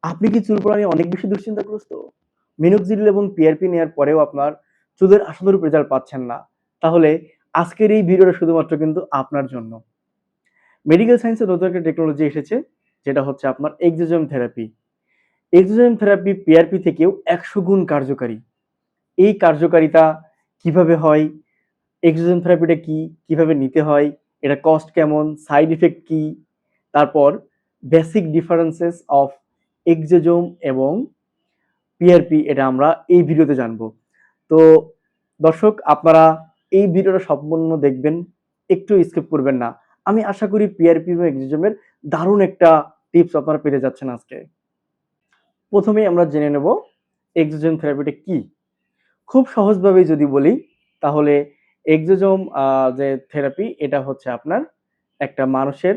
আপনি কি চুল পড়া নিয়ে অনেক বেশি দুশ্চিন্তাগ্রস্ত? মিনোক্সিডিল এবং পিআরপি নেয়ার পরেও আপনার চুলের আশানুরূপ রেজাল্ট পাচ্ছেন না। তাহলে আজকের এই ভিডিওটা শুধুমাত্র কিন্তু আপনার জন্য। মেডিকেল সায়েন্সে নতুন একটা টেকনোলজি এসেছে, যেটা হচ্ছে আপনার এক্সোজোম থেরাপি। এক্সোজোম থেরাপি পিআরপি থেকেও ১০০ গুণ কার্যকারী। এই কার্যকারিতা কিভাবে হয়? এক্সোজোম থেরাপিটা কি? কিভাবে নিতে হয়? এটা কস্ট কেমন? সাইড ইফেক্ট কি? তারপর বেসিক ডিফারেন্সেস অফ এক্সোজোম এবং পিআরপি এটা আমরা এই ভিডিওতে জানবো। তো দর্শক, আপনারা এই ভিডিওটা সম্পূর্ণ দেখবেন, একটু স্কিপ করবেন না। আমি আশা করি পিআরপি এবং এক্সোজোমের দারুণ একটা টিপস আপনারা পেতে যাচ্ছেন আজকে। প্রথমেই আমরা জেনে নেব এক্সোজোম থেরাপিটা কি। খুব সহজভাবে যদি বলি, তাহলে এক্সোজোম যে থেরাপি এটা হচ্ছে আপনার একটা মানুষের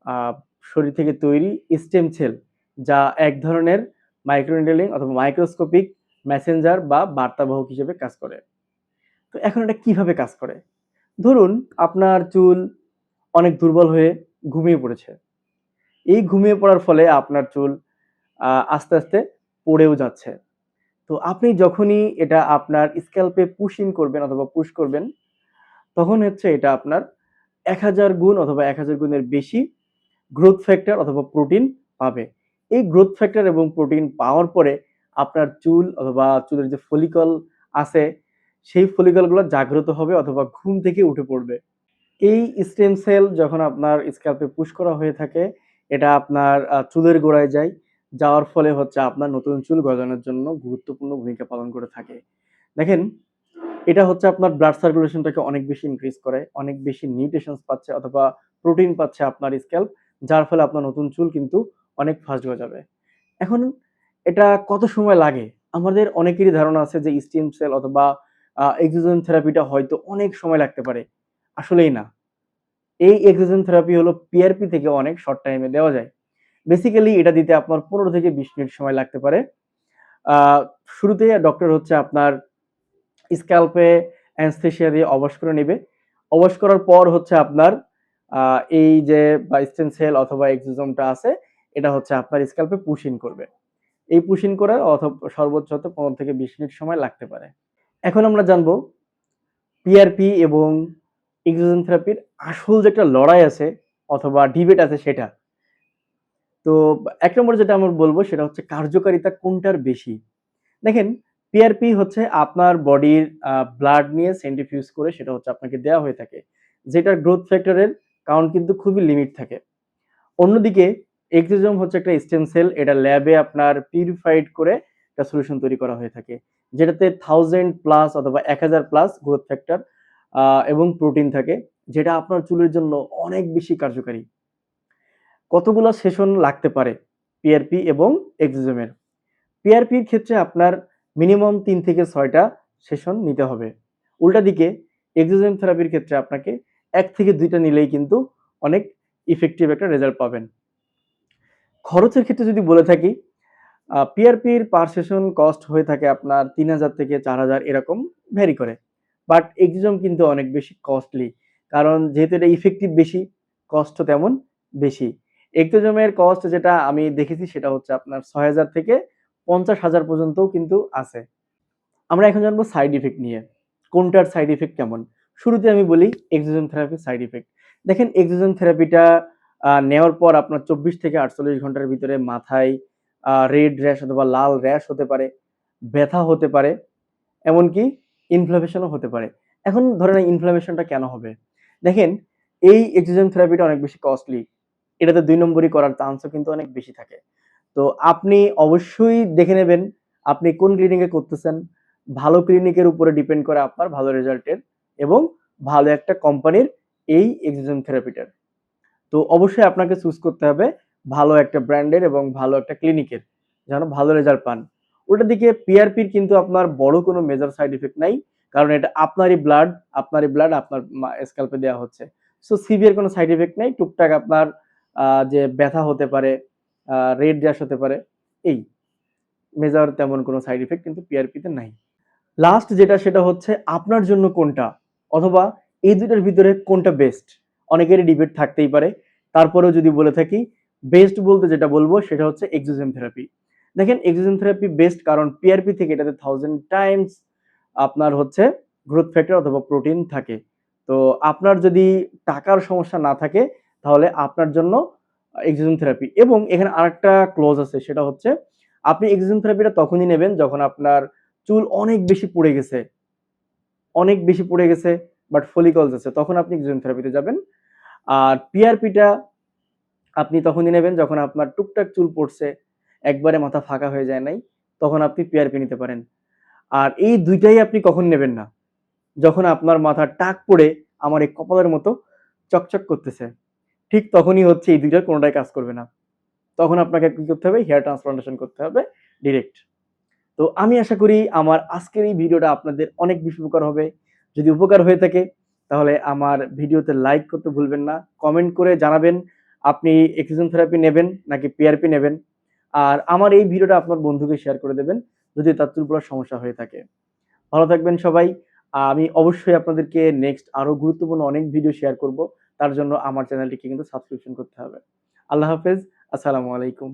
আহ, শরীর থেকে তৈরি স্টেম সেল, যা এক ধরনের মাইক্রোনিডলিং অথবা মাইক্রোস্কোপিক মেসেঞ্জার বা বার্তাবাহক হিসেবে কাজ করে। তো এখন এটা কিভাবে কাজ করে? ধরুন আপনার চুল অনেক দুর্বল হয়ে ঘুমিয়ে পড়েছে। এই ঘুমিয়ে পড়ার ফলে আপনার চুল আস্তে আস্তে পড়েও যাচ্ছে। তো আপনি যখনই এটা আপনার স্ক্যাল্পে পুশ ইন করবেন অথবা পুশ করবেন, তখন হচ্ছে এটা আপনার ১০০০ গুণ অথবা ১০০০ গুণের বেশি গ্রোথ ফ্যাক্টর অথবা প্রোটিন পাবে। এই গ্রোথ ফ্যাক্টর এবং প্রোটিন পাওয়ার পরে আপনার চুল অথবা চুলের যে ফলিকল আছে, সেই ফলিকলগুলো জাগ্রত হবে অথবা ঘুম থেকে উঠে পড়বে। এই স্টেম সেল যখন আপনার স্ক্যাল্পে পুশ করা হয়ে থাকে, এটা আপনার চুলের গোড়ায় যায়। যাওয়ার ফলে হচ্ছে আপনার নতুন চুল গজানোর জন্য গুরুত্বপূর্ণ ভূমিকা পালন করে থাকে। দেখেন, এটা হচ্ছে আপনার ব্লাড সার্কুলেশনটাকে অনেক বেশি ইনক্রিজ করে, অনেক বেশি নিউট্রিশনস পাচ্ছে অথবা প্রোটিন পাচ্ছে আপনার স্ক্যাল্প, যার ফলে আপনার নতুন চুল কিন্তু অনেক ফাস্ট গজাবে। এখন এটা কত সময় লাগে? আমাদের অনেকেরই ধারণা আছে যে স্টেম সেল অথবা এক্সোজোম থেরাপিটা হয়তো অনেক সময় লাগতে পারে। আসলেই না। এই এক্সোজোম থেরাপি হলো পিআরপি থেকে অনেক শর্ট টাইমে দেওয়া যায়। বেসিক্যালি এটা দিতে আপনার ১৫ থেকে ২০ মিনিট সময় লাগতে পারে। আ শুরুতে ডক্টর হচ্ছে আপনার স্ক্যাল্পে অ্যানেস্থেসিয়া দিয়ে অবশ করে নিবে। অবশ করার পর হচ্ছে আপনার আ এই যে বা স্টেম সেল অথবা এক্সোজোমটা আছে, এটা হচ্ছে আপনার স্ক্যাল্পে পুশ ইন করবে। এই পুশ ইন করার সর্বোচ্চ হতে ১৫ থেকে ২০ মিনিট সময় লাগতে পারে। এখন আমরা জানবো পিআরপি এবং এক্সোজোম থেরাপির আসল যে একটা লড়াই আছে অথবা ডিবেট আছে সেটা। তো ১ নম্বরে যেটা আমরা বলব সেটা হচ্ছে কার্যকারিতা কোনটার বেশি? দেখেন, পিআরপি হচ্ছে আপনার বডির ব্লাড নিয়ে সেন্ট্রিফিউজ করে সেটা হচ্ছে আপনাকে দেওয়া হয়ে থাকে। যেটার গ্রোথ ফ্যাক্টরের কাউন্ট কিন্তু খুবই লিমিট থাকে। অন্যদিকে এক্সোজোম হচ্ছে একটা স্টেম সেল, এটা ল্যাবে আপনার পিউরিফাইড করে একটা সলিউশন তৈরি করা হয়ে থাকে। যেটাতে 1000 প্লাস অথবা 1000 প্লাস গ্রোথ ফ্যাক্টর এবং প্রোটিন থাকে, যেটা আপনার চুলের জন্য অনেক বেশি কার্যকারী। কতগুলা সেশন লাগতে পারে পিআরপি এবং এক্সোজোমের? পিআরপির ক্ষেত্রে আপনার মিনিমাম ৩ থেকে ৬ টা সেশন নিতে হবে। উল্টা দিকে এক্সোজোম থেরাপির ক্ষেত্রে আপনাকে ১ থেকে ২ টা নিলেই কিন্তু অনেক ইফেক্টিভ একটা রেজাল্ট পাবেন। খরচের ক্ষেত্রে যদি বলে থাকি, পিআরপির পার সেশন কস্ট হয়ে থাকে আপনার ৩,০০০ থেকে ৪,০০০ এরকম ভ্যারি করে। বাট এক্সোজোম কিন্তু অনেক বেশি কস্টলি। কারণ যেহেতু এটা ইফেক্টিভ বেশি, কস্টও তেমন বেশি। এক্সোজোমের কস্ট যেটা আমি দেখেছি সেটা হচ্ছে আপনার ৬,০০০ থেকে ৫০,০০০ পর্যন্তও কিন্তু আছে। আমরা এখন জানবো সাইড ইফেক্ট নিয়ে। কোনটার সাইড ইফেক্ট কেমন? শুরুতে আমি বলি এক্সোজোম থেরাপির সাইড ইফেক্ট। দেখেন, এক্সোজোম থেরাপিটা নেওয়ার পর আপনার ২৪ থেকে ৪৮ ঘন্টার ভিতরে মাথায় রেড র‍্যাশ অথবা লাল র‍্যাশ হতে পারে, ব্যথা হতে পারে, এমনকি ইনফ্লামেশনও হতে পারে। এখন ধরেন এই ইনফ্লামেশনটা কেন হবে? দেখেন, এই এক্সোজোম থেরাপিটা অনেক বেশি কস্টলি। এটাতে ২ নম্বরি করার চান্সও কিন্তু অনেক বেশি থাকে। তো আপনি অবশ্যই দেখে নেবেন আপনি কোন ক্লিনিকে করতেছেন। ভালো ক্লিনিকের উপরে ডিপেন্ড করে আপনার ভালো রেজাল্টের এবং ভালো একটা কোম্পানির এই এক্সোজোম থেরাপিটার। তো অবশ্যই আপনাকে চুজ করতে হবে ভালো একটা ব্র্যান্ডের এবং ভালো একটা ক্লিনিকের, যেন ভালো রেজাল্ট পান। উল্টা দিকে পিআরপির কিন্তু আপনার বড় কোনো মেজর সাইড ইফেক্ট নাই। কারণ এটা আপনারই ব্লাড আপনার স্ক্যাল্পে দেওয়া হচ্ছে। সো সিভিয়ার কোনো সাইড ইফেক্ট নাই। টুকটাক আপনার যে ব্যথা হতে পারে, রেড র‍্যাশ হতে পারে, এই মেজর তেমন কোনো সাইড ইফেক্ট কিন্তু পিআরপিতে নাই। লাস্ট যেটা সেটা হচ্ছে আপনার জন্য কোনটা অথবা এই ২ টার ভিতরে কোনটা বেস্ট? অনেকেরই ডিবেট থাকতেই পারে। তারপরেও যদি বলে থাকি, বেস্ট বলতে যেটা বলবো সেটা হচ্ছে এক্সোজেন থেরাপি। দেখেন এক্সোজেন থেরাপি বেস্ট, কারণ পিআরপি থেকে এটাতে 1000 টাইমস আপনার হচ্ছে গ্রোথ ফ্যাক্টর অথবা প্রোটিন থাকে। তো আপনার যদি টাকার সমস্যা না থাকে তাহলে আপনার জন্য এক্সোজেন থেরাপি। এবং এখানে আরেকটা ক্লজ আছে, সেটা হচ্ছে আপনি এক্সোজেন থেরাপিটা তখনই নেবেন যখন আপনার চুল অনেক বেশি পড়ে গেছে, অনেক বেশি পড়ে গেছে বাট ফলিকলস আছে, তখন আপনি এক্সোজেন থেরাপিতে যাবেন। আর পিআরপিটা আপনি তখনই নেবেন যখন আপনার টুকটাক চুল পড়ছে, একবারে মাথা ফাঁকা হয়ে যায় নাই, তখন আপনি পিআরপি নিতে পারেন। আর এই ২ টাই আপনি কখন নেবেন না? যখন আপনার মাথার টাক পড়ে আমার এই কপালের মতো চকচক করতেছে। ঠিক তখনই হচ্ছে এই ২ টার কোনটাই কাজ করবে না। তখন আপনাকে কি করতে হবে? হেয়ার ট্রান্সপ্লান্টেশন করতে হবে ডিরেক্ট। তো আমি আশা করি আমার আজকের এই ভিডিওটা আপনাদের অনেক বেশি উপকার হবে। যদি উপকার হয়ে থাকে তাহলে আমার ভিডিওতে লাইক করতে ভুলবেন না। কমেন্ট করে জানাবেন আপনি এক্সিজন থেরাপি নেবেন নাকি পিআরপি নেবেন। আর আমার এই ভিডিওটা আপনার বন্ধুকে শেয়ার করে দেবেন যদি তার চুল পড়ার সমস্যা হয়ে থাকে। ভালো থাকবেন সবাই। আমি অবশ্যই আপনাদেরকে নেক্সট আরো গুরুত্বপূর্ণ অনেক ভিডিও শেয়ার করব। তার জন্য আমার চ্যানেলটিকে কিন্তু সাবস্ক্রিপশন করতে হবে। আল্লাহ হাফেজ। আসসালামু আলাইকুম।